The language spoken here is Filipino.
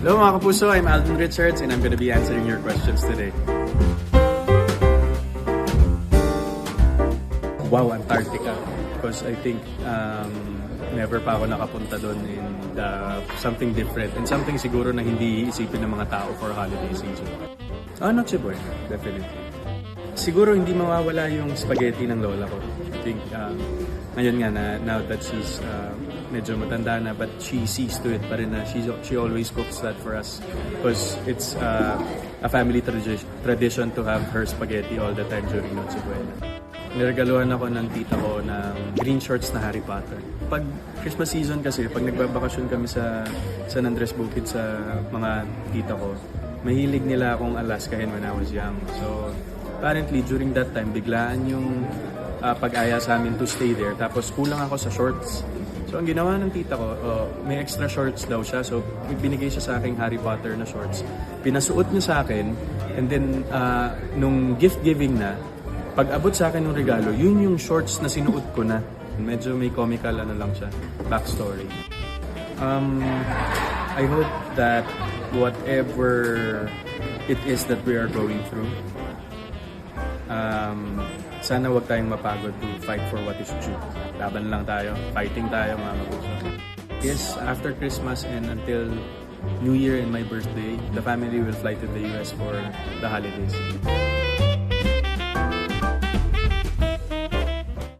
Hello mga kapuso, I'm Alvin Richards and I'm gonna be answering your questions today. Wow, Antarctica. Because I think never pa ako nakapunta doon and something different and something siguro na hindi iisipin ng mga tao for holiday season. Noche Buena, definitely. Siguro hindi mawawala yung spaghetti ng lola ko. I think ngayon nga na now that she's medyo matanda na but she sees to it pa rin na she always cooks that for us because it's a family tradition to have her spaghetti all the time during Noche Buena. Niregaluhan ako ng tita ko ng green shorts na Harry Potter. Pag Christmas season kasi, pag nagbabakasyon kami sa San Andres Bukid sa mga tita ko, mahilig nila akong Alaskahin when I was young. So, apparently, during that time, biglaan yung pag-aya sa amin to stay there. Tapos, kulang ako sa shorts. So, ang ginawa ng tita ko, may extra shorts daw siya. So, binigay siya sa aking Harry Potter na shorts. Pinasuot niya sa akin. And then, nung gift-giving na, pag abot sa akin ng regalo, yun yung shorts na sinuot ko na. Medyo may comical lang siya, backstory. I hope that whatever it is that we are going through, sana wag tayong mapagod to fight for what is true. Laban lang tayo, fighting tayo mga kapuso. Yes, after Christmas and until New Year and my birthday, the family will fly to the US for the holidays.